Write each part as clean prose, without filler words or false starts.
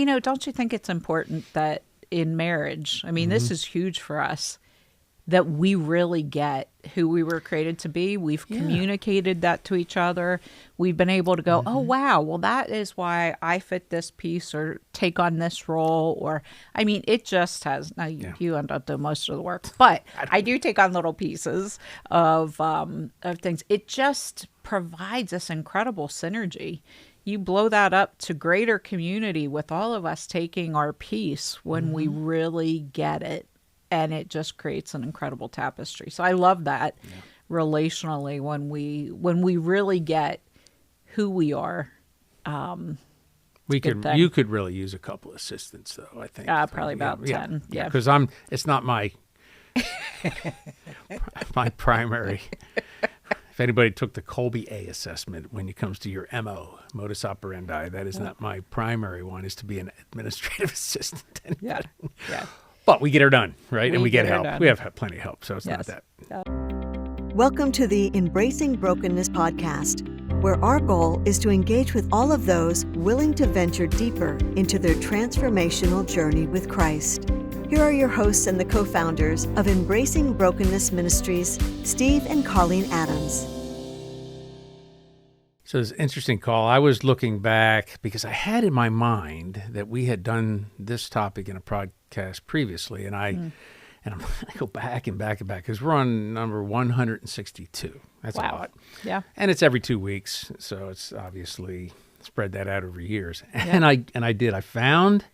don't you think it's important that in marriage, I mean, this is huge for us, that we really get who we were created to be. We've communicated that to each other. We've been able to go, oh, wow, well, that is why I fit this piece or take on this role. Or, I mean, it just has, now you end up doing most of the work, but I do take on little pieces of things. It just provides this incredible synergy. You blow that up to greater community with all of us taking our piece when we really get it. And it just creates an incredible tapestry. So I love that relationally when we really get who we are. You could really use a couple assistants, though. I think probably about 10. Yeah, because it's not my my primary. If anybody took the Colby A assessment when it comes to your MO, modus operandi, that is not my primary one. Is to be an administrative assistant. Yeah. But we get her done, right? And we get help. We have plenty of help, so it's not that. Welcome to the Embracing Brokenness podcast, where our goal is to engage with all of those willing to venture deeper into their transformational journey with Christ. Here are your hosts and the co-founders of Embracing Brokenness Ministries, Steve and Colleen Adams. So it's an interesting call. I was looking back because I had in my mind that we had done this topic in a podcast previously, and I go back and back because we're on number 162. That's a lot. Yeah. And it's every 2 weeks, so it's obviously spread that out over years. And I did. I found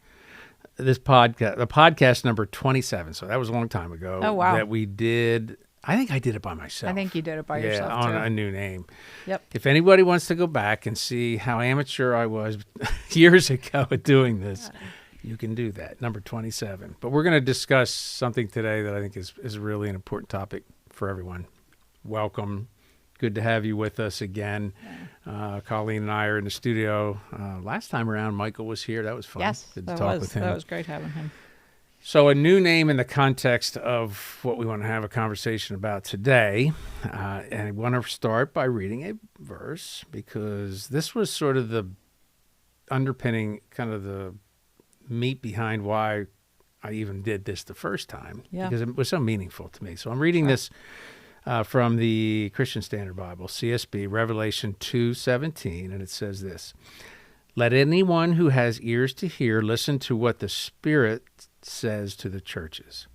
this podcast, the podcast number 27. So that was a long time ago. Oh, wow. That we did. I think I did it by myself. I think you did it by yourself, on too. a new name. Yep. If anybody wants to go back and see how amateur I was years ago at doing this, you can do that, number 27. But we're going to discuss something today that I think is really an important topic for everyone. Welcome. Good to have you with us again. Colleen and I are in the studio. Last time around, Michael was here. That was fun. Yes, Good to talk with him. That was great having him. So a new name in the context of what we want to have a conversation about today. And I want to start by reading a verse because this was sort of the underpinning, kind of the meat behind why I even did this the first time. Because it was so meaningful to me. So I'm reading this from the Christian Standard Bible, CSB, Revelation 2:17, and it says this: "Let anyone who has ears to hear listen to what the Spirit says to the churches.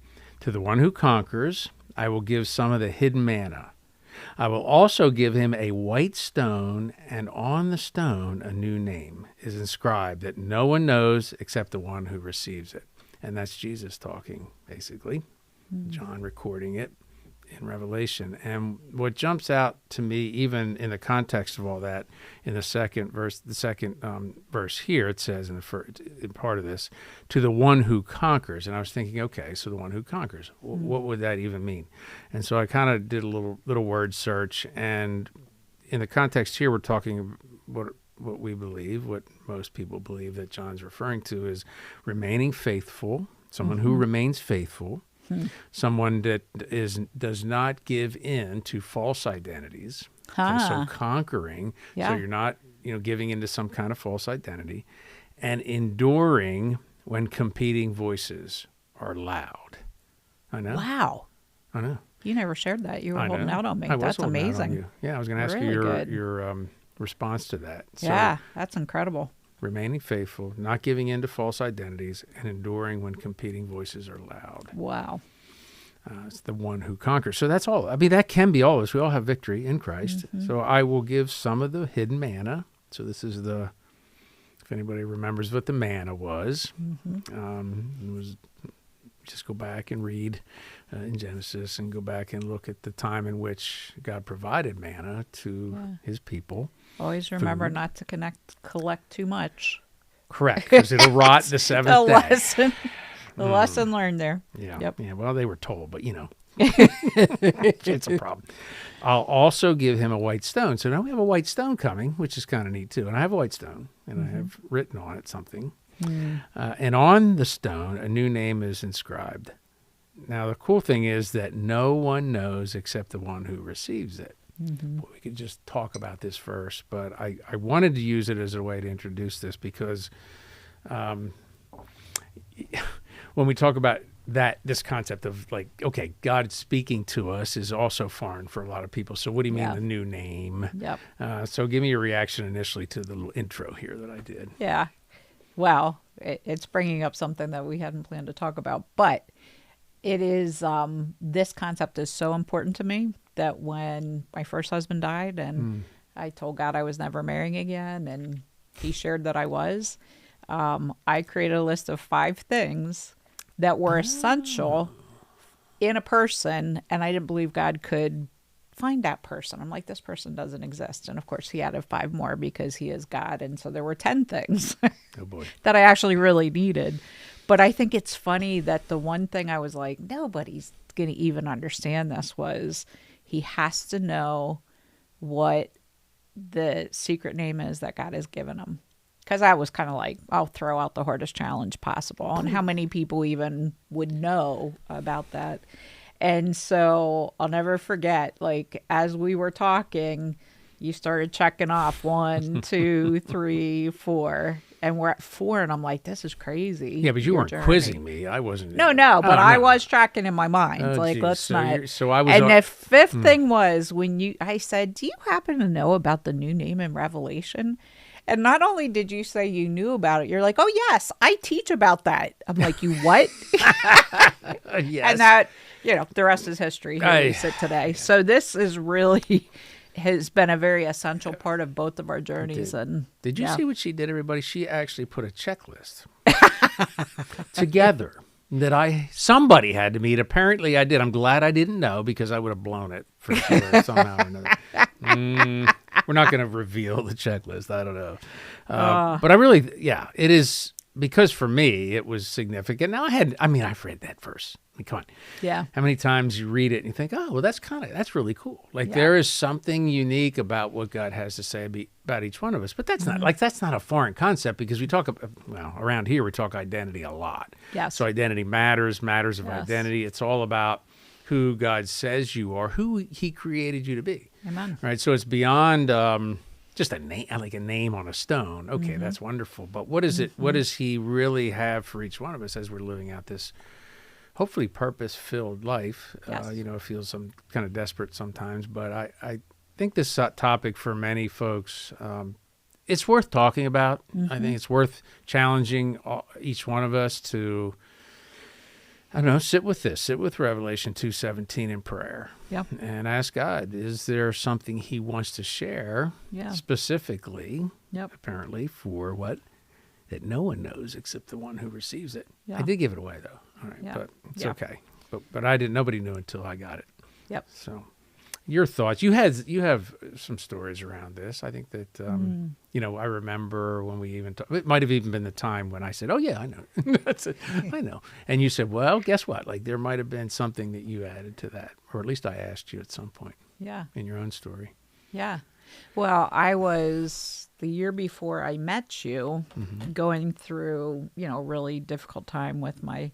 To the one who conquers, I will give some of the hidden manna. I will also give him a white stone, and on the stone a new name is inscribed that no one knows except the one who receives it." And that's Jesus talking, basically. John recording it in Revelation. And what jumps out to me, even in the context of all that, in the second verse here, it says in part of this, to the one who conquers. And I was thinking, okay, so the one who conquers, what would that even mean? And so I kind of did a little word search. And in the context here, we're talking what we believe, what most people believe that John's referring to is remaining faithful, someone who remains faithful. Someone that does not give in to false identities. Okay, so conquering, so you're not giving into some kind of false identity, and enduring when competing voices are loud. I know. Wow. I know. You never shared that. You were holding out on me. That's amazing. Yeah, I was going to ask you your response to that. Yeah, that's incredible. Remaining faithful, not giving in to false identities, and enduring when competing voices are loud. Wow. It's the one who conquers. So that's all. I mean, that can be all of us. We all have victory in Christ. So I will give some of the hidden manna. So this is if anybody remembers what the manna was, it was just go back and read in Genesis and go back and look at the time in which God provided manna to his people. Always remember not to collect too much. Correct, because it'll rot the seventh day. The lesson learned there. Yeah. Yep. Yeah. Well, they were told, but it's a problem. I'll also give him a white stone. So now we have a white stone coming, which is kind of neat too. And I have a white stone, and I have written on it something. And on the stone, a new name is inscribed. Now, the cool thing is that no one knows except the one who receives it. Well, we could just talk about this first, but I wanted to use it as a way to introduce this because when we talk about this concept of like, okay, God speaking to us is also foreign for a lot of people. So what do you mean the new name? Yep. So give me your reaction initially to the little intro here that I did. Yeah. Well, it's bringing up something that we hadn't planned to talk about, but it is, this concept is so important to me that when my first husband died and I told God I was never marrying again, and he shared that I was, I created a list of 5 things that were essential in a person, and I didn't believe God could find that person. I'm like, this person doesn't exist. And of course he added 5 more because he is God. And so there were 10 things that I actually really needed. But I think it's funny that the one thing I was like, nobody's going to even understand this, was he has to know what the secret name is that God has given him. Because I was kind of like, I'll throw out the hardest challenge possible. And how many people even would know about that? And so I'll never forget, like, as we were talking, you started checking off 1, 2, 3, 4. And we're at 4, and I'm like, this is crazy. Yeah, but you weren't quizzing me. I wasn't. No, but I was tracking in my mind. Like, geez. let's not. So I was. And the 5th thing was when I said, do you happen to know about the new name in Revelation? And not only did you say you knew about it, you're like, oh, yes, I teach about that. I'm like, you what? Yes. And that, the rest is history. Here we sit today. So this is really has been a very essential part of both of our journeys. Did you see what she did, everybody? She actually put a checklist together that somebody had to meet. Apparently I did. I'm glad I didn't know, because I would have blown it for sure somehow or another. We're not going to reveal the checklist. I don't know. But I really, it is, because for me, it was significant. Now I've read that verse. I mean, come on. Yeah. How many times you read it and you think, oh, well, that's really cool. Like there is something unique about what God has to say about each one of us. But that's not a foreign concept, because we talk, around here, we talk identity a lot. Yes. So identity matters of identity. It's all about who God says you are, who he created you to be. Amen. Right. So it's beyond just a name, like a name on a stone. Okay, that's wonderful. But what is it? What does he really have for each one of us as we're living out this hopefully purpose-filled life? Yes. It feels some kind of desperate sometimes, but I think this topic for many folks, it's worth talking about. I think it's worth challenging each one of us to, sit with Revelation 2:17 in prayer. Yep. And ask God, is there something he wants to share specifically, apparently, for what? That no one knows except the one who receives it. Yeah. I did give it away, though. All right, but it's okay. But I didn't. Nobody knew until I got it. Yep. So, your thoughts? You have some stories around this. I think that I remember when we even it might have even been the time when I said, "Oh yeah, I know." That's it. I know. And you said, "Well, guess what? Like there might have been something that you added to that, or at least I asked you at some point." Yeah. In your own story. Yeah. Well, I was the year before I met you going through, a really difficult time with my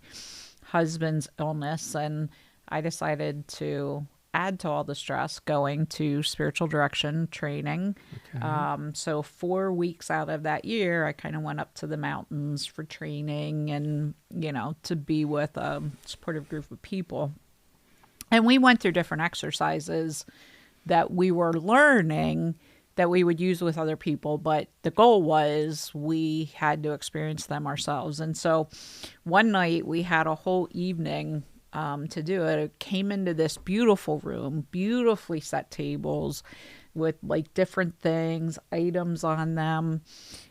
husband's illness. And I decided to add to all the stress going to spiritual direction training. Okay. So 4 weeks out of that year, I kind of went up to the mountains for training and, to be with a supportive group of people. And we went through different exercises that we were learning that we would use with other people, but the goal was we had to experience them ourselves. And so one night we had a whole evening to do it. It came into this beautiful room, beautifully set tables with like different things, items on them.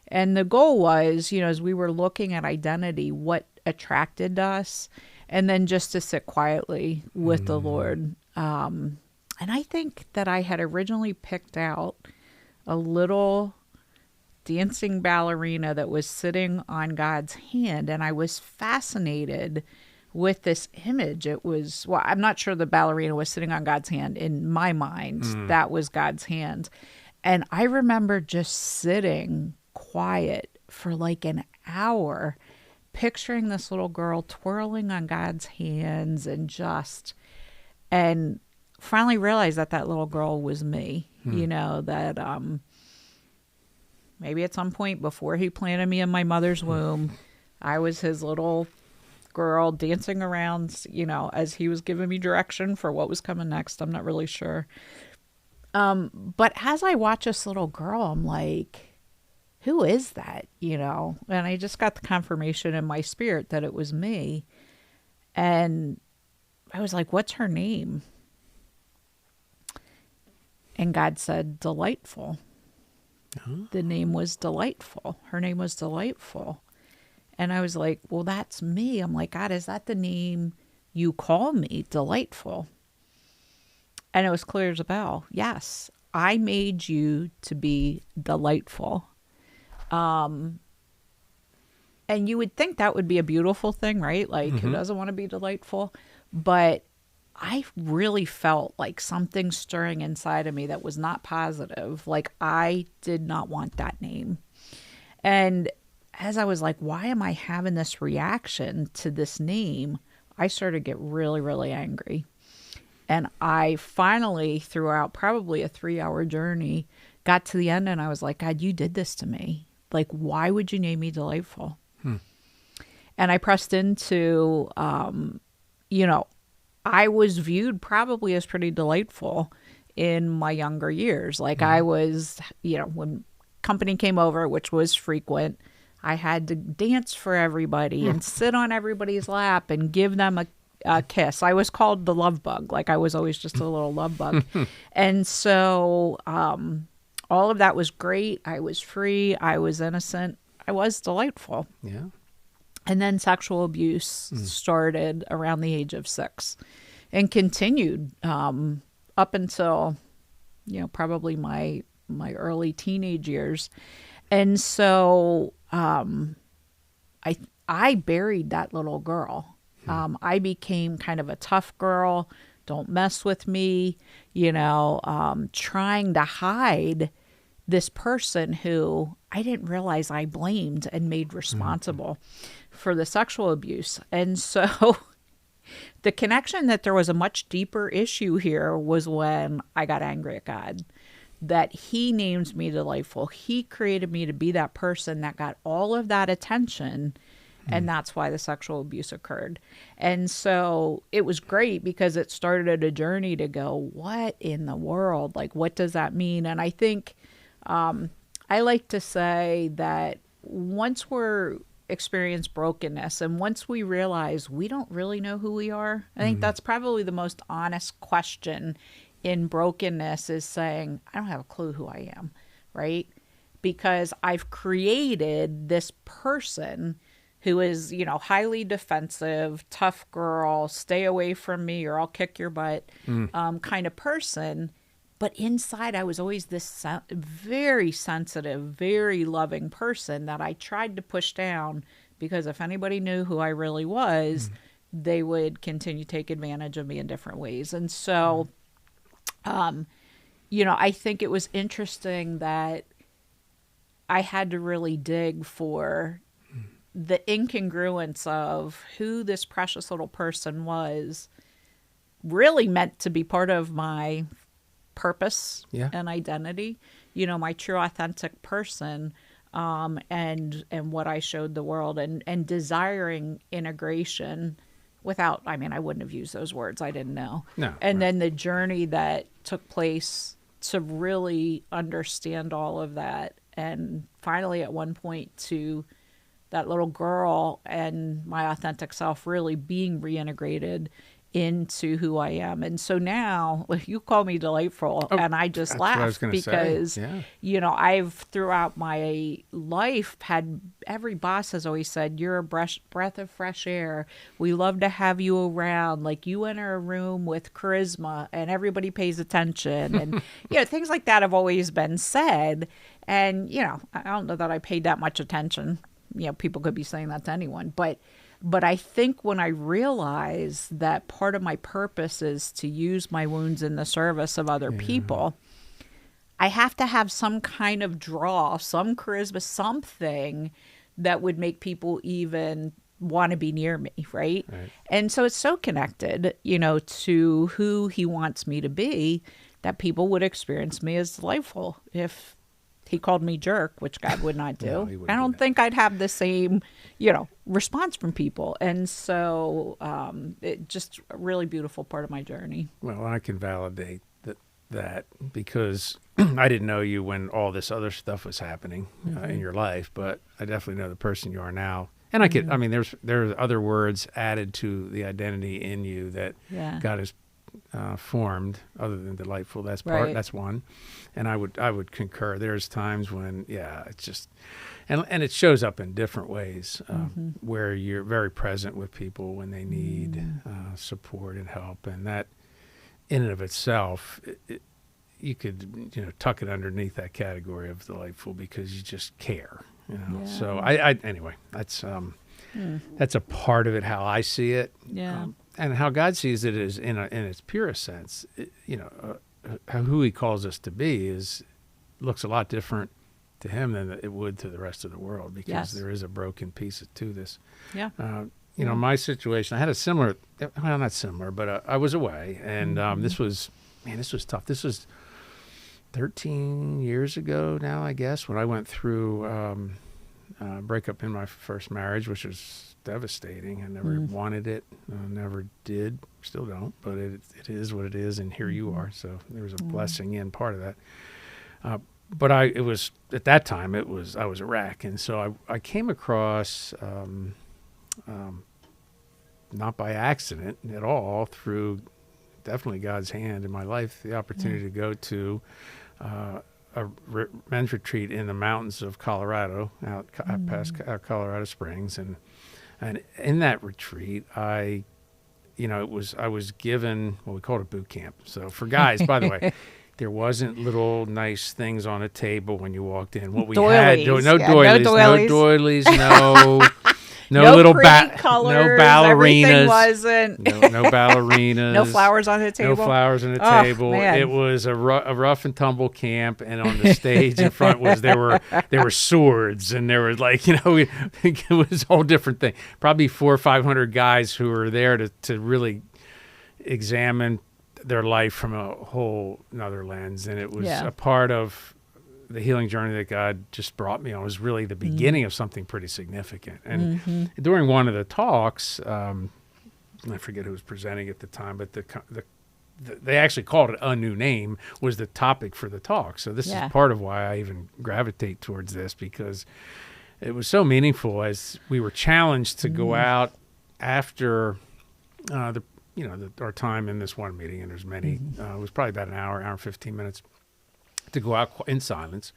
And the goal was, as we were looking at identity, what attracted us, and then just to sit quietly with the Lord. And I think that I had originally picked out a little dancing ballerina that was sitting on God's hand, and I was fascinated with this image. It was, I'm not sure the ballerina was sitting on God's hand. In my mind, that was God's hand. And I remember just sitting quiet for like an hour, picturing this little girl twirling on God's hands and finally realized that little girl was me, that maybe at some point before he planted me in my mother's womb, I was his little girl dancing around, as he was giving me direction for what was coming next. I'm not really sure. But as I watch this little girl, I'm like, who is that? And I just got the confirmation in my spirit that it was me. And I was like, what's her name? And God said, Delightful. Oh. The name was Delightful. Her name was Delightful. And I was like, well, that's me. I'm like, God, is that the name you call me? Delightful. And it was clear as a bell. Yes, I made you to be delightful. And you would think that would be a beautiful thing, right? Like, who doesn't want to be delightful? But I really felt like something stirring inside of me that was not positive. Like, I did not want that name. And as I was like, why am I having this reaction to this name? I started to get really, really angry. And I finally, throughout probably a 3-hour journey, got to the end and I was like, God, you did this to me. Like, why would you name me Delightful? And I pressed into, I was viewed probably as pretty delightful in my younger years. Like I was, when company came over, which was frequent, I had to dance for everybody and sit on everybody's lap and give them a kiss. I was called the love bug. Like I was always just a little love bug. And so all of that was great. I was free. I was innocent. I was delightful. Yeah. And then sexual abuse started around the age of 6 and continued up until, probably my early teenage years. And so I buried that little girl. I became kind of a tough girl. Don't mess with me, trying to hide this person who I didn't realize I blamed and made responsible for the sexual abuse. And so the connection that there was a much deeper issue here was when I got angry at God, that he named me delightful. He created me to be that person that got all of that attention. And that's why the sexual abuse occurred. And so it was great because it started a journey to go, what in the world? Like, what does that mean? And I think I like to say that once we're experience brokenness and once we realize we don't really know who we are, I think that's probably the most honest question in brokenness is saying, I don't have a clue who I am, right? Because I've created this person who is, highly defensive, tough girl, stay away from me or I'll kick your butt kind of person. But inside, I was always this very sensitive, very loving person that I tried to push down because if anybody knew who I really was, they would continue to take advantage of me in different ways. And so, I think it was interesting that I had to really dig for the incongruence of who this precious little person was really meant to be part of my purpose and identity, my true authentic person, and what I showed the world and desiring integration without, I wouldn't have used those words. I didn't know. No. And then the journey that took place to really understand all of that. And finally at one point to that little girl and my authentic self really being reintegrated into who I am. And so now you call me delightful and I just laugh because, I've throughout my life had every boss has always said, you're a breath of fresh air. We love to have you around. Like you enter a room with charisma and everybody pays attention. And, things like that have always been said. And, I don't know that I paid that much attention. People could be saying that to anyone, but I think when I realized that part of my purpose is to use my wounds in the service of other people, I have to have some kind of draw, some charisma, something that would make people even want to be near me, right? And so it's so connected, to who he wants me to be, that people would experience me as delightful if he called me jerk, which God would not do. No, he wouldn't I do don't that. think I'd have the same, response from people. And so it just a really beautiful part of my journey. Well, I can validate that because I didn't know you when all this other stuff was happening in your life, but I definitely know the person you are now. And I mean, there's other words added to the identity in you that God has formed, other than delightful. That's part. Right. That's one. And I would concur. There's times when, it's just, and it shows up in different ways where you're very present with people when they need support and help, and that, in and of itself, you could tuck it underneath that category of delightful because you just care. So I anyway, that's a part of it, how I see it, and how God sees it is in its purest sense. Who He calls us to be looks a lot different to Him than it would to the rest of the world, because there is a broken piece to this. My situation, I had a similar, well, not similar, but I was away, and this was tough. This was 13 years ago now, I guess, when I went through breakup in my first marriage, which was devastating. I never wanted it, never did, still don't, but it is what it is, and here you are. So there was a blessing in part of that. But it was at that time I was a wreck, and so I came across. Not by accident at all, through definitely God's hand in my life, the opportunity to go to a men's retreat in the mountains of Colorado, out past Colorado Springs, and in that retreat, I was given what we called a boot camp. So for guys, by the way, there wasn't little nice things on a table when you walked in. What we had, no doilies, no little colors, no ballerinas. Wasn't. No ballerinas. No flowers on the table. No flowers on the table. Man. It was a rough and tumble camp, and on the stage in front there were swords, and there was it was a whole different thing. Probably 400 or 500 guys who were there to really examine their life from a whole another lens, and it was a part of the healing journey that God just brought me on. Was really the beginning of something pretty significant. And during one of the talks, I forget who was presenting at the time, but they actually called it A New Name was the topic for the talk. So this is part of why I even gravitate towards this, because it was so meaningful as we were challenged to go out after our time in this one meeting, and there's many. It was probably about an hour and 15 minutes. To go out in silence,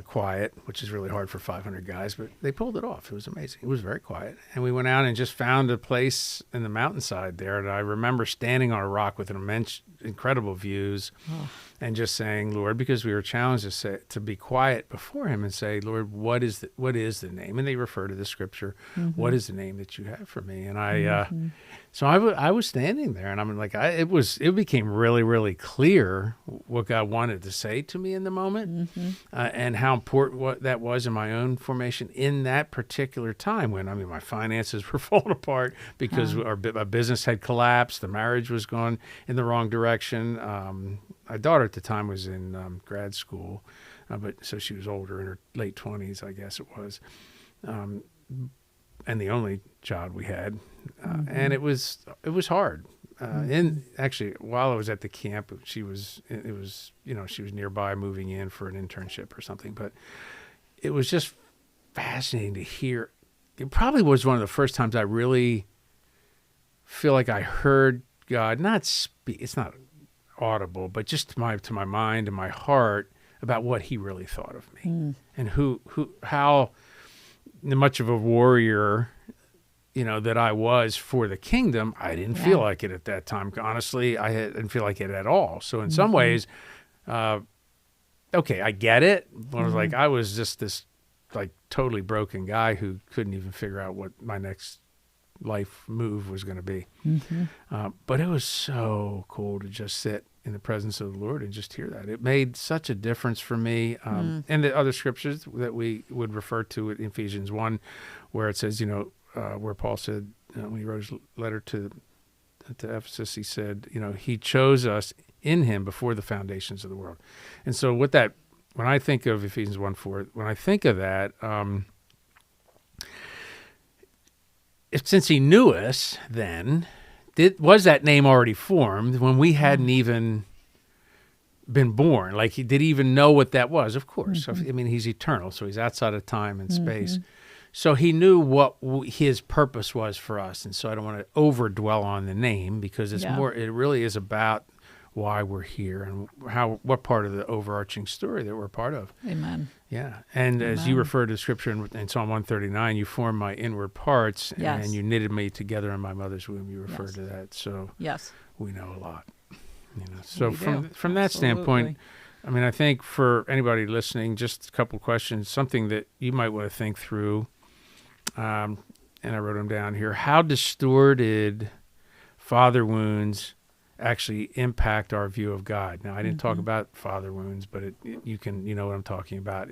quiet, which is really hard for 500 guys, but they pulled it off. It was amazing. It was very quiet. And we went out and just found a place in the mountainside there. And I remember standing on a rock with incredible views and just saying, Lord, because we were challenged to be quiet before Him and say, Lord, what is the name? And they refer to the scripture. What is the name that you have for me? And so I was standing there, and I'm like, it became really, really clear what God wanted to say to me in the moment, and how important what that was in my own formation in that particular time when, my finances were falling apart because our business had collapsed, the marriage was going in the wrong direction. My daughter at the time was in grad school, but so she was older, in her late 20s, I guess it was. And the only child we had, and it was hard. And actually, while I was at the camp, she was nearby, moving in for an internship or something. But it was just fascinating to hear. It probably was one of the first times I really feel like I heard God not speak. It's not audible, but just to my mind and my heart about what He really thought of me, and how much of a warrior, that I was for the kingdom. I didn't feel like it at that time. Honestly, I didn't feel like it at all. So in some ways, okay, I get it. But I was just this totally broken guy who couldn't even figure out what my next life move was going to be. But it was so cool to just sit in the presence of the Lord and just hear that. It made such a difference for me. And the other scriptures that we would refer to in Ephesians 1, where it says, where Paul said, when he wrote his letter to Ephesus, he said, He chose us in Him before the foundations of the world. And so what that when I think of Ephesians 1:4, when I think of that, since he knew us then, was that name already formed when we hadn't even been born? Like, did he even know what that was? Of course. I mean, he's eternal, so he's outside of time and space. So he knew what his purpose was for us. And so I don't want to overdwell on the name, because it's more, it really is about why we're here and what part of the overarching story that we're part of. Amen. Yeah. And Amen. as you refer to Scripture in Psalm 139, you formed my inward parts, Yes. and you knitted me together in my mother's womb. You refer Yes. to that. So Yes. we know a lot. So We from that standpoint, I mean, I think for anybody listening, just a couple questions, something that you might want to think through, and I wrote them down here. How distorted father wounds actually impact our view of God? Now, I didn't talk about father wounds, but you know what I'm talking about.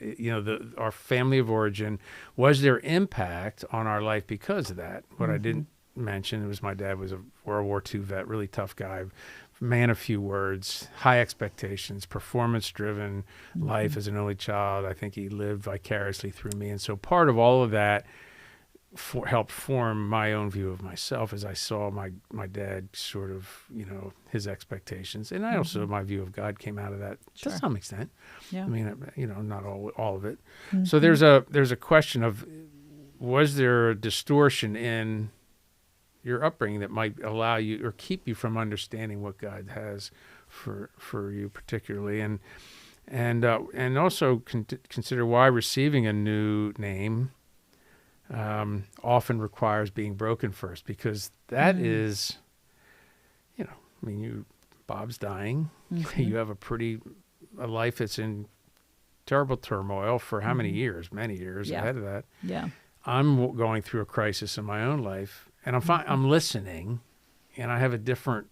Our family of origin, was there impact on our life because of that? What I didn't mention was my dad was a World War II vet, really tough guy, man of few words, high expectations, performance-driven life as an only child. I think he lived vicariously through me. And so part of all of that helped form my own view of myself as I saw my dad sort of, his expectations. And I also, my view of God came out of that to some extent. Yeah. I mean, not all of it. So there's a question of, was there a distortion in your upbringing that might allow you or keep you from understanding what God has for you particularly, and also consider why receiving a new name often requires being broken first, because that is, Bob's dying. You have a life that's in terrible turmoil for how many years? Many years ahead of that. Yeah. I'm going through a crisis in my own life, and I'm listening, and I have a different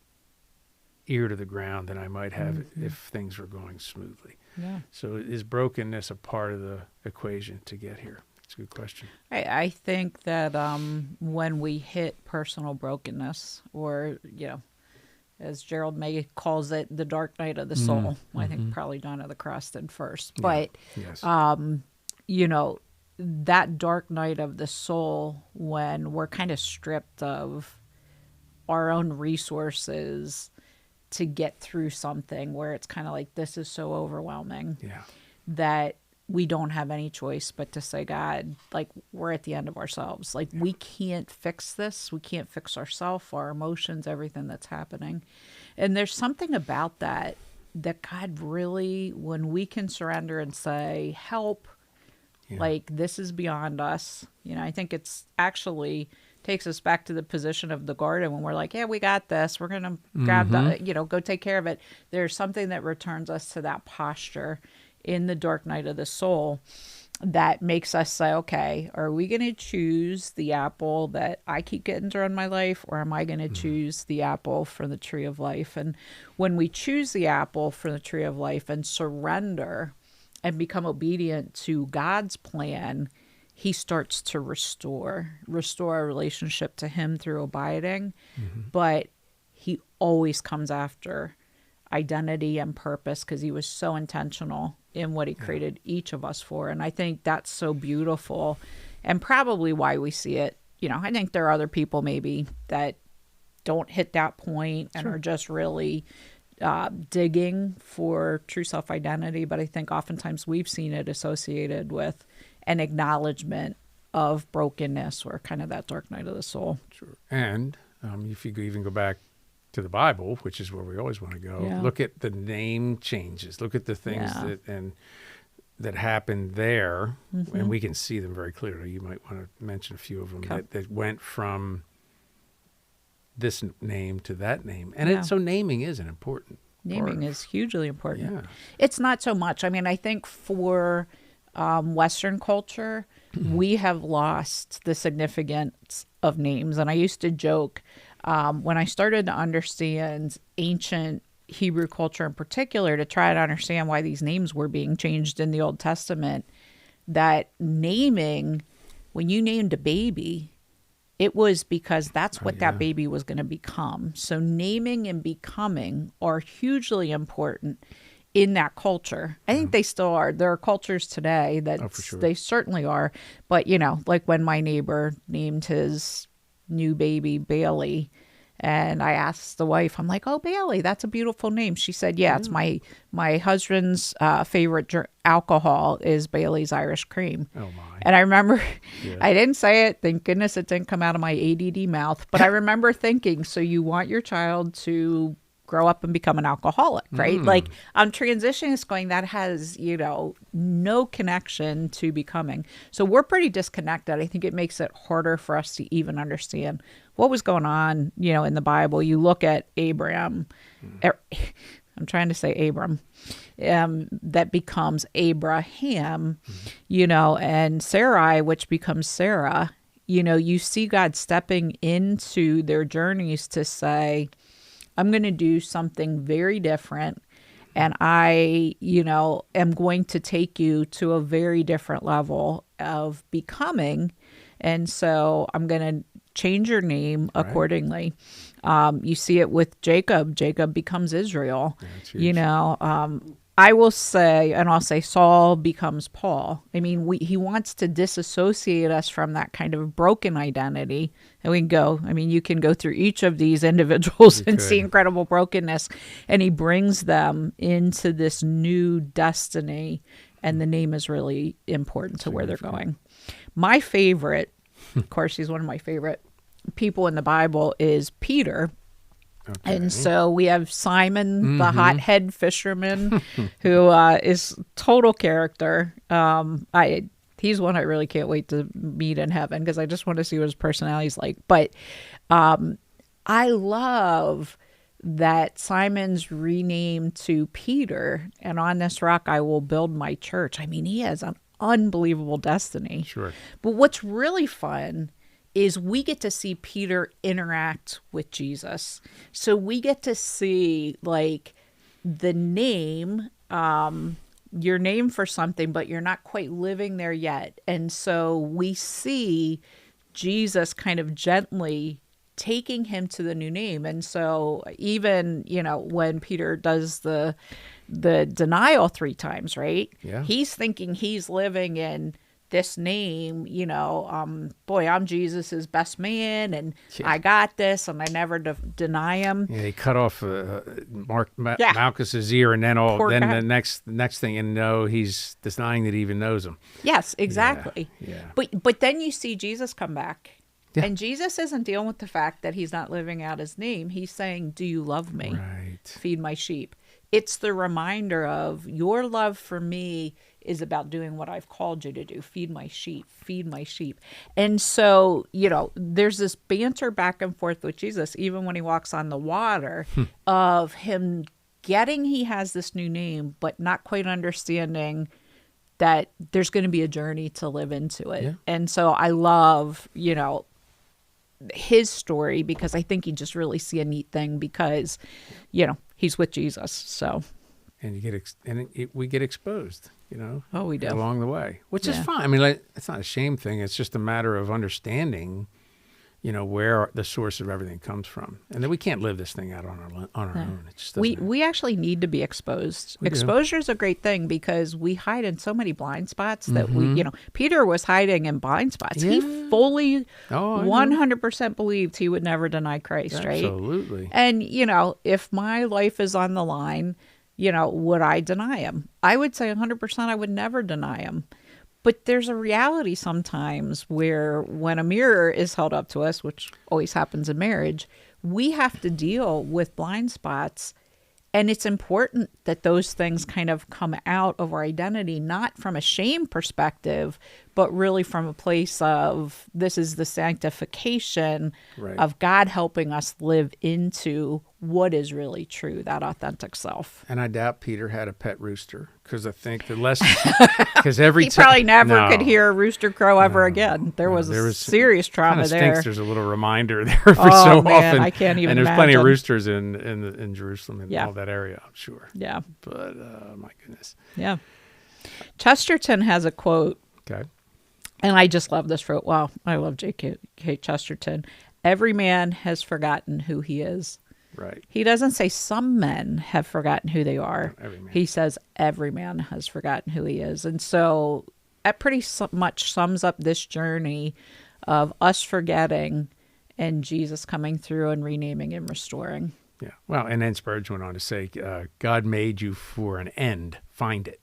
ear to the ground than I might have if things were going smoothly. Yeah. So is brokenness a part of the equation to get here? It's a good question. I think that when we hit personal brokenness, or, as Gerald May calls it, the dark night of the soul, I think probably Dawn of the Cross did first. But, Yes. That dark night of the soul, when we're kind of stripped of our own resources to get through something, where it's kind of like, this is so overwhelming that we don't have any choice but to say, God, like, we're at the end of ourselves. Like, we can't fix this. We can't fix ourselves, our emotions, everything that's happening. And there's something about that God really, when we can surrender and say, help, like, this is beyond us. I think it's actually takes us back to the position of the garden when we're like, yeah, we got this. We're going to grab the, go take care of it. There's something that returns us to that posture in the dark night of the soul that makes us say, okay, are we going to choose the apple that I keep getting thrown in my life, or am I going to choose the apple from the tree of life? And when we choose the apple from the tree of life and surrender and become obedient to God's plan, he starts to restore our relationship to him through abiding. But he always comes after identity and purpose, because he was so intentional in what he created each of us for. And I think that's so beautiful, and probably why we see it. I think there are other people maybe that don't hit that point and are just really digging for true self-identity. But I think oftentimes we've seen it associated with an acknowledgement of brokenness, or kind of that dark night of the soul. Sure. And if you even go back to the Bible, which is where we always want to go, look at the name changes. Look at the things that happened there, and we can see them very clearly. You might want to mention a few of them that went from this name to that name. And so naming is an important Naming is hugely important. Yeah. It's not so much. I mean, I think for Western culture, we have lost the significance of names. And I used to joke when I started to understand ancient Hebrew culture in particular, to try to understand why these names were being changed in the Old Testament, that naming, when you named a baby, it was because that's what that baby was going to become. So naming and becoming are hugely important in that culture. I think they still are. There are cultures today that for sure. they certainly are. But, like when my neighbor named his new baby Bailey, and I asked the wife, I'm like, oh, Bailey, that's a beautiful name. She said, yeah, it's my husband's favorite alcohol is Bailey's Irish Cream. Oh, my. And I remember, I didn't say it. Thank goodness it didn't come out of my ADD mouth. But I remember thinking, so you want your child to grow up and become an alcoholic, right? Like I'm transitioning is going, that has, no connection to becoming. So we're pretty disconnected. I think it makes it harder for us to even understand what was going on, in the Bible. You look at Abraham, I'm trying to say Abram, that becomes Abraham, and Sarai, which becomes Sarah. You see God stepping into their journeys to say, I'm going to do something very different. And I, am going to take you to a very different level of becoming. And so I'm going to change your name accordingly. You see it with Jacob. Jacob becomes Israel. I will say, and I'll say Saul becomes Paul. I mean, he wants to disassociate us from that kind of broken identity. And we can go, you can go through each of these individuals and see incredible brokenness. And he brings them into this new destiny. And the name is really important to where they're going. My favorite, of course, he's one of my favorite people in the Bible, is Peter. Okay. And so we have Simon, the hothead fisherman, who is total character. He's one I really can't wait to meet in heaven because I just want to see what his personality is like. But I love that Simon's renamed to Peter, and on this rock I will build my church. He has an unbelievable destiny. Sure. But what's really fun is we get to see Peter interact with Jesus. So we get to see the name, your name for something, but you're not quite living there yet. And so we see Jesus kind of gently taking him to the new name. And so even, when Peter does the denial 3 times, right? Yeah. He's thinking he's living in this name, I'm Jesus's best man, and I got this, and I never deny him. Yeah, he cut off Malchus's ear, and then the next thing, he's denying that he even knows him. Yes, exactly. Yeah. But then you see Jesus come back, and Jesus isn't dealing with the fact that he's not living out his name. He's saying, "Do you love me? Right. Feed my sheep." It's the reminder of your love for me is about doing what I've called you to do. Feed my sheep, feed my sheep. And so, there's this banter back and forth with Jesus, even when he walks on the water, of him getting he has this new name, but not quite understanding that there's going to be a journey to live into it. Yeah. And so I love, his story, because I think you just really see a neat thing because, he's with Jesus. So, and we get exposed, Oh, we do along the way, which is fine. It's not a shame thing. It's just a matter of understanding, where the source of everything comes from, and that we can't live this thing out on our own. It just doesn't we actually need to be exposed. Exposure is a great thing because we hide in so many blind spots that Peter was hiding in blind spots. Yeah. He fully 100% believed he would never deny Christ, right? Absolutely. And, if my life is on the line, would I deny him? I would say 100% I would never deny him. But there's a reality sometimes where when a mirror is held up to us, which always happens in marriage, we have to deal with blind spots. And it's important that those things kind of come out of our identity, not from a shame perspective, but really from a place of this is the sanctification of God helping us live into what is really true, that authentic self. And I doubt Peter had a pet rooster, because I think the lesson, because he probably never could hear a rooster crow ever again. There was serious trauma there. Stinks. There's a little reminder there for so often. I can't even And there's imagine. Plenty of roosters in Jerusalem and all that area, I'm sure. Yeah. But my goodness. Yeah. Chesterton has a quote. Okay. And I just love this quote. Wow, I love J.K. Chesterton. Every man has forgotten who he is. Right. He doesn't say some men have forgotten who they are. Every man. He says every man has forgotten who he is. And so that pretty much sums up this journey of us forgetting and Jesus coming through and renaming and restoring. Yeah. Well, and then Spurgeon went on to say, God made you for an end. Find it.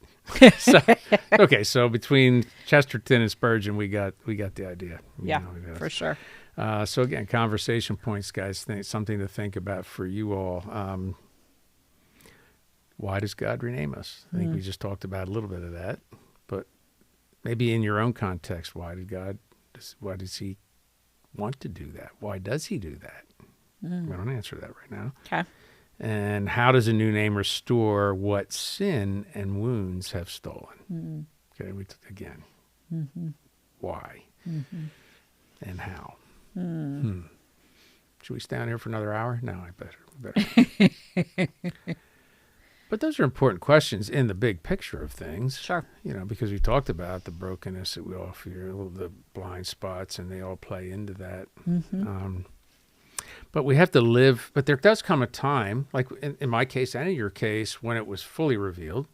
So between Chesterton and Spurgeon, we got the idea. Yeah, for sure. So again, conversation points, guys. Something to think about for you all. Why does God rename us? I think we just talked about a little bit of that, but maybe in your own context, why does he want to do that? Why does he do that? We don't answer that right now. Okay. And how does a new name restore what sin and wounds have stolen? Okay, again, why and how? Should we stay on here for another hour? No, I better. But those are important questions in the big picture of things. Sure. Because we talked about the brokenness that we all feel, the blind spots, and they all play into that. But we have to live, but there does come a time, like in my case and in your case, when it was fully revealed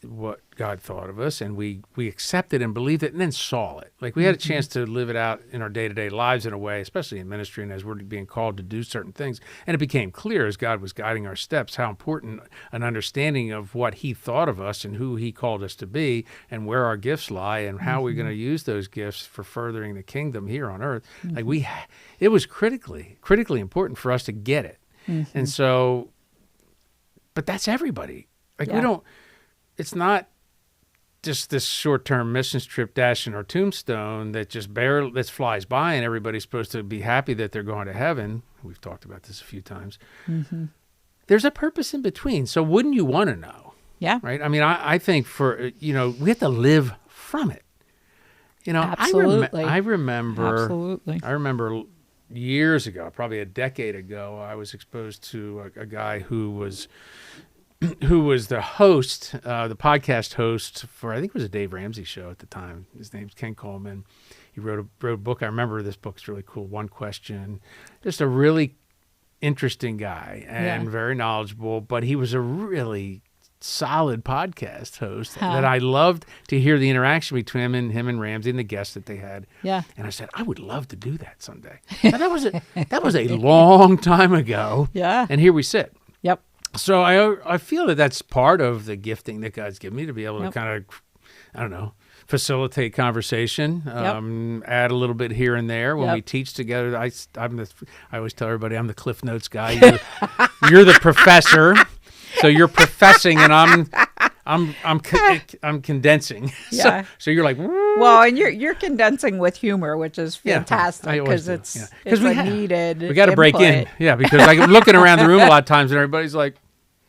what God thought of us, and we accepted and believed it and then saw it. Like we had a chance to live it out in our day-to-day lives in a way, especially in ministry and as we're being called to do certain things. And it became clear as God was guiding our steps how important an understanding of what he thought of us and who he called us to be and where our gifts lie and how we're going to use those gifts for furthering the kingdom here on earth. Like it was critically important for us to get it. And so, but that's everybody. Like we don't, it's not just this short-term mission trip dashing our tombstone that just that flies by and everybody's supposed to be happy that they're going to heaven. We've talked about this a few times. There's a purpose in between. So wouldn't you want to know? Yeah. Right? I mean, I think we have to live from it. Absolutely. I remember Absolutely. I remember years ago, probably a decade ago, I was exposed to a guy who was the host, the podcast host for, I think it was a Dave Ramsey show at the time. His name's Ken Coleman. He wrote a book. I remember this book's really cool. One Question. Just a really interesting guy and very knowledgeable, but he was a really solid podcast host that I loved to hear the interaction between him and Ramsey and the guests that they had. Yeah. And I said, I would love to do that someday. And that was a long time ago. Yeah. And here we sit. Yep. So I feel that that's part of the gifting that God's given me to be able to kind of, facilitate conversation, add a little bit here and there when we teach together. I always tell everybody I'm the Cliff Notes guy. You're the professor, so you're professing and I'm condensing. Yeah. So you're like, well, and you're condensing with humor, which is fantastic because it's needed. We got to break in, because I'm looking around the room a lot of times and everybody's like,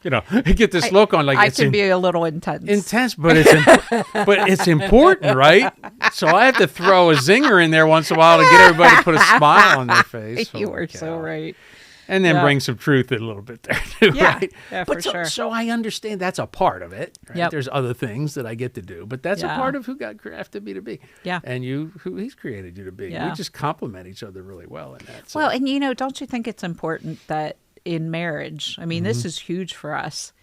you get this look on like I can be a little intense, but it's important, right? So I have to throw a zinger in there once in a while to get everybody to put a smile on their face. You are so right. And then bring some truth in a little bit there too, right? Yeah, but for sure. So I understand that's a part of it. Right? Yep. There's other things that I get to do, but that's a part of who God crafted me to be. Yeah. And who He's created you to be. Yeah. We just complement each other really well in that. So. Well, and don't you think it's important that in marriage, I mean, this is huge for us,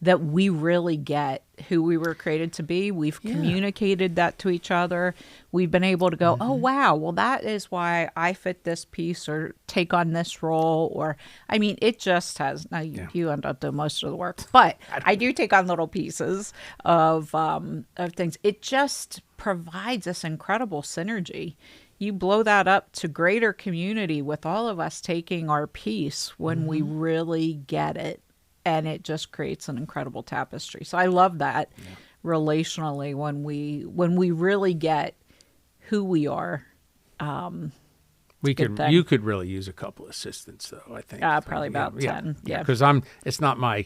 that we really get who we were created to be. We've communicated that to each other. We've been able to go, oh, wow, well, that is why I fit this piece or take on this role. Or, I mean, it just has, now you end up doing most of the work, but I do take on little pieces of things. It just provides this incredible synergy. You blow that up to greater community with all of us taking our piece when we really get it. And it just creates an incredible tapestry. So I love that relationally when we really get who we are. You could really use a couple assistants though, I think. Probably about 10. Yeah. Because it's not my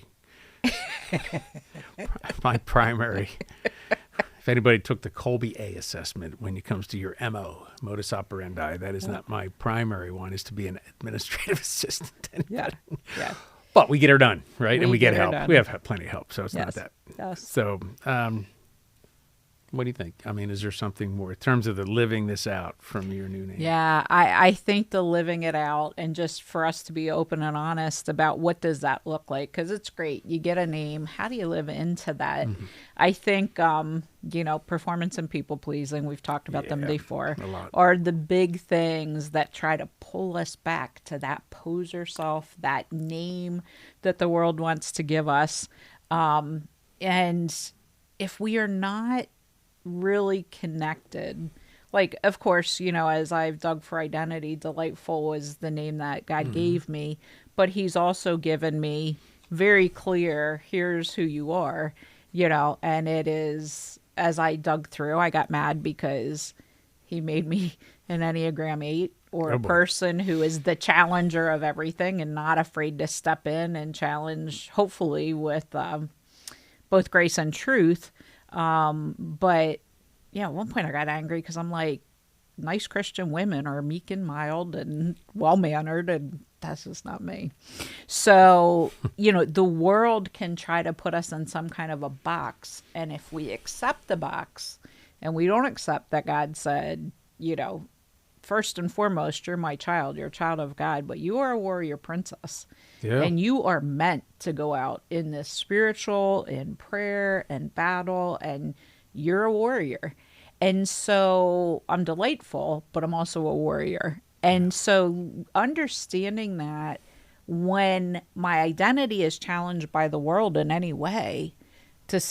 primary. If anybody took the Colby A assessment when it comes to your MO, modus operandi, that is not my primary one, is to be an administrative assistant. Yeah. But we get her done, right? And we get help. Done. We have plenty of help, so it's not that. Yes. So, What do you think? I mean, is there something more in terms of the living this out from your new name? Yeah, I think the living it out, and just for us to be open and honest about what does that look like, because it's great. You get a name. How do you live into that? I think, performance and people pleasing, we've talked about them before, a lot. are the big things that try to pull us back to that poser self, that name that the world wants to give us. And if we are not really connected, like, of course, as I've dug for identity, delightful was the name that God gave me, but he's also given me very clear, here's who you are, and it is, as I dug through, I got mad because he made me an Enneagram 8, or a person who is the challenger of everything and not afraid to step in and challenge, hopefully with both grace and truth. But at one point I got angry because I'm like, nice Christian women are meek and mild and well-mannered, and that's just not me. So, the world can try to put us in some kind of a box. And if we accept the box and we don't accept that God said, first and foremost, you're my child, you're a child of God, but you are a warrior princess. Yeah. And you are meant to go out in this spiritual, in prayer and battle, and you're a warrior. And so I'm delightful, but I'm also a warrior. And so understanding that when my identity is challenged by the world in any way, to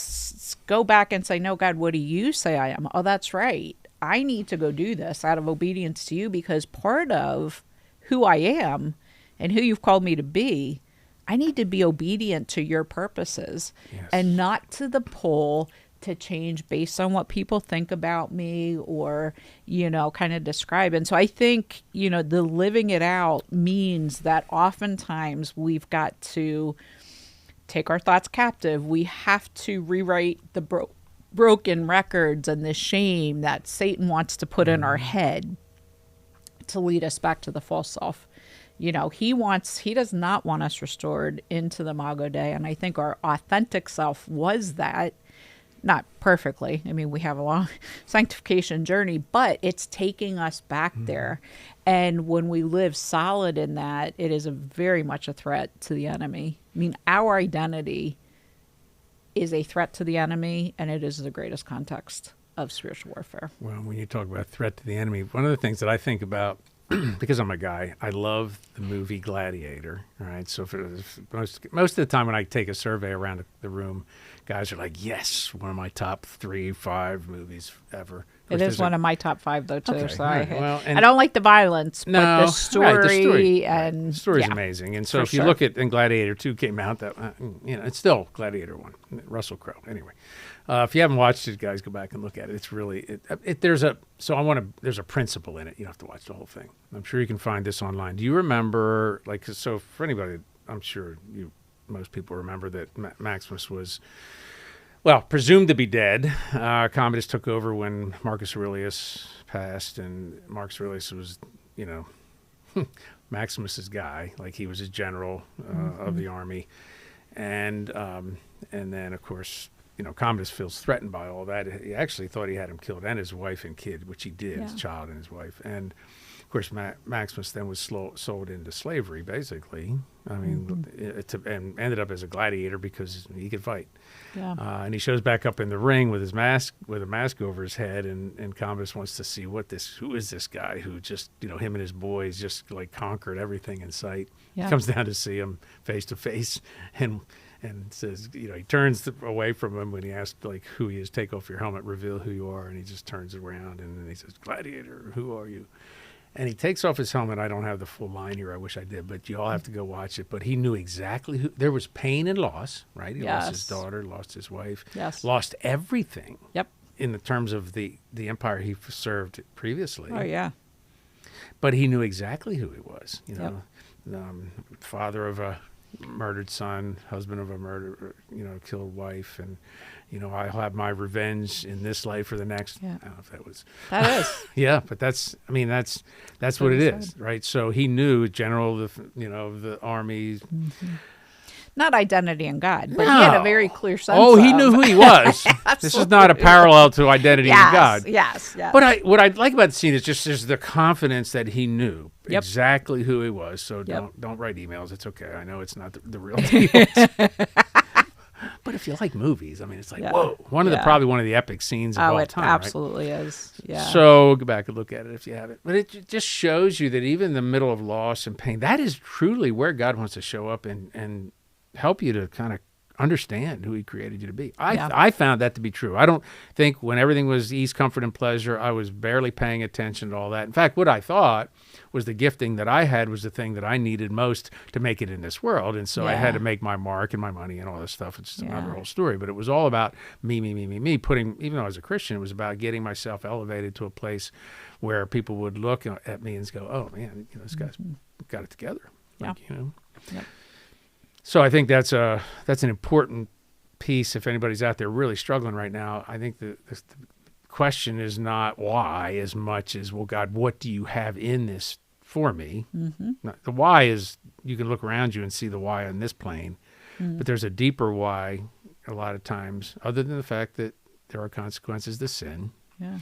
go back and say, no, God, what do you say I am? Oh, that's right. I need to go do this out of obedience to you, because part of who I am and who you've called me to be, I need to be obedient to your purposes and not to the pull to change based on what people think about me or, kind of describe. And so I think, the living it out means that oftentimes we've got to take our thoughts captive. We have to rewrite the broken records and the shame that Satan wants to put in our head to lead us back to the false self. He does not want us restored into the Imago Dei. And I think our authentic self was that, not perfectly. I mean, we have a long sanctification journey, but it's taking us back there. And when we live solid in that, it is very much a threat to the enemy. I mean, our identity is a threat to the enemy, and it is the greatest context of spiritual warfare. Well, when you talk about threat to the enemy, one of the things that I think about, because I'm a guy, I love the movie Gladiator. All right, so for most of the time when I take a survey around the room, guys are like, "Yes, one of my top 3-5 movies ever." It is one of my top 5, though, too. Okay, So right. I don't like the violence, but the story and the story's amazing. And so if you look at, and Gladiator 2 came out, that it's still Gladiator 1, Russell Crowe. Anyway, if you haven't watched it, guys, go back and look at it. It's really there's a principle in it. You don't have to watch the whole thing. I'm sure you can find this online. Do you remember, so for anybody, I'm sure most people remember that Maximus was, presumed to be dead. Commodus took over when Marcus Aurelius passed, and Marcus Aurelius was, Maximus's guy. Like, he was his general of the army. And then, of course, Commodus feels threatened by all that. He actually thought he had him killed, and his wife and kid, which he did, his child and his wife. And of course, Maximus then was sold into slavery, basically. I mean, and ended up as a gladiator because he could fight. Yeah. And he shows back up in the ring with a mask over his head, and Commodus wants to see who is this guy who just, him and his boys just conquered everything in sight. Yeah. Comes down to see him face to face, and says, he turns away from him when he asks who he is. Take off your helmet, reveal who you are, and he just turns around and then he says, "Gladiator, who are you?" And he takes off his helmet. I don't have the full line here. I wish I did, but you all have to go watch it. But he knew exactly who. There was pain and loss, right? He lost his daughter, lost his wife, lost everything. Yep. In the terms of the empire he served previously. Oh yeah. But he knew exactly who he was. Father of a murdered son, husband of a killed wife, and I'll have my revenge in this life or the next. Yeah. I don't know if that was. That is. Yeah, but that's what it is, right? So he knew, general of the army. Mm-hmm. Not identity in God, but he had a very clear sense. Oh, he knew who he was. This is not a parallel to identity in God. Yes. But what I like about the scene is just there's the confidence that he knew exactly who he was. So don't write emails. It's okay. I know it's not the real deal. But if you like movies, I mean, it's like, whoa. Probably one of the epic scenes of all time. It absolutely is. Yeah. So go back and look at it if you haven't. But it just shows you that even in the middle of loss and pain, that is truly where God wants to show up and help you to kind of understand who he created you to be. I found that to be true. I don't think when everything was ease, comfort, and pleasure, I was barely paying attention to all that. In fact, what I thought was the gifting that I had was the thing that I needed most to make it in this world. And so I had to make my mark and my money and all this stuff. It's just another whole story. But it was all about me, putting, even though I was a Christian, it was about getting myself elevated to a place where people would look at me and go, oh man, this guy's got it together. Yep. So I think that's an important piece. If anybody's out there really struggling right now, I think the question is not why as much as, well, God, what do you have in this for me? Mm-hmm. The why is you can look around you and see the why on this plane, but there's a deeper why a lot of times, other than the fact that there are consequences to sin. Yeah.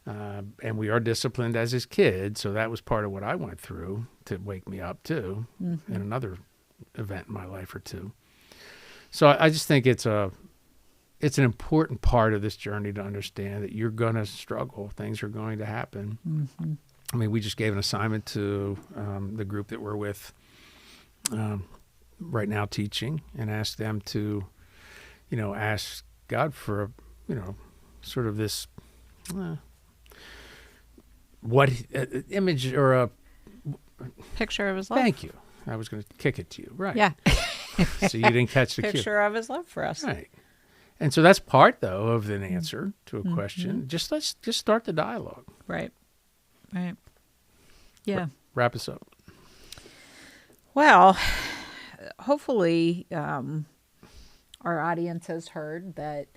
And we are disciplined as his kids, so that was part of what I went through to wake me up too, in another event in my life or two. So I just think it's an important part of this journey to understand that you're going to struggle. Things are going to happen. Mm-hmm. I mean, we just gave an assignment to the group that we're with right now teaching, and asked them to, ask God for, sort of this image or a picture of his love. Thank you. I was going to kick it to you. Right. Yeah. So you didn't catch the cue. Picture of his love for us. Right. And so that's part, though, of an answer to a question. Let's start the dialogue. Right. Yeah. Wrap us up. Well, hopefully our audience has heard that,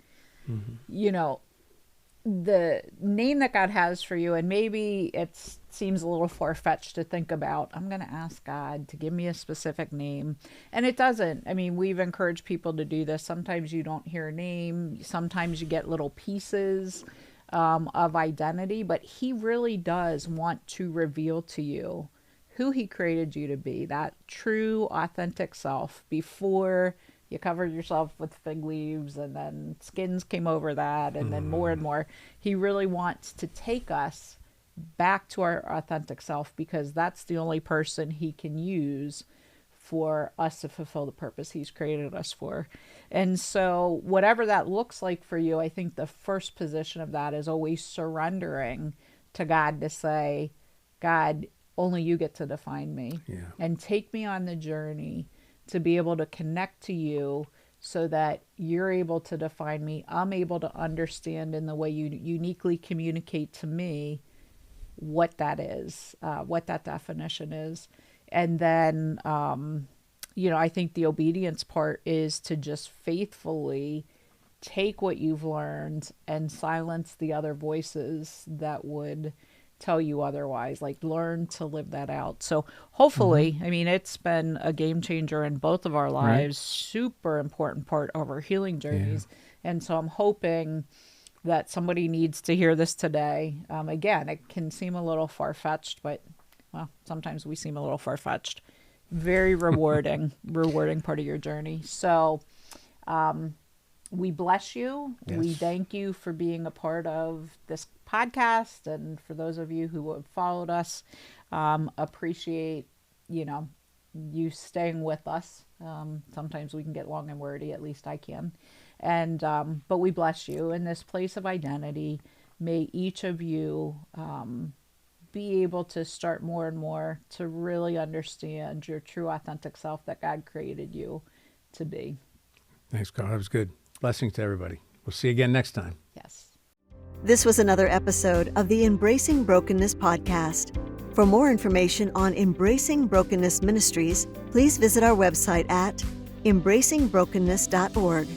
the name that God has for you, and maybe it seems a little far-fetched to think about, I'm going to ask God to give me a specific name. And it doesn't. I mean, we've encouraged people to do this. Sometimes you don't hear a name. Sometimes you get little pieces of identity. But he really does want to reveal to you who he created you to be, that true, authentic self, before you covered yourself with fig leaves and then skins came over that and then more and more. He really wants to take us back to our authentic self, because that's the only person he can use for us to fulfill the purpose he's created us for. And so whatever that looks like for you, I think the first position of that is always surrendering to God to say, God, only you get to define me. Yeah. And take me on the journey to be able to connect to you so that you're able to define me. I'm able to understand in the way you uniquely communicate to me what that is, what that definition is. And then, I think the obedience part is to just faithfully take what you've learned and silence the other voices that would tell you otherwise, like learn to live that out. So hopefully, I mean, it's been a game changer in both of our lives, super important part of our healing journeys. Yeah. And so I'm hoping that somebody needs to hear this today. Again, it can seem a little far-fetched, but sometimes we seem a little far-fetched. Very rewarding part of your journey. So we bless you. Yes. We thank you for being a part of this podcast. And for those of you who have followed us, appreciate, you staying with us. Sometimes we can get long and wordy, at least I can. And, but we bless you in this place of identity. May each of you, be able to start more and more to really understand your true authentic self that God created you to be. Thanks, God. That was good. Blessings to everybody. We'll see you again next time. Yes. This was another episode of the Embracing Brokenness podcast. For more information on Embracing Brokenness Ministries, please visit our website at embracingbrokenness.org.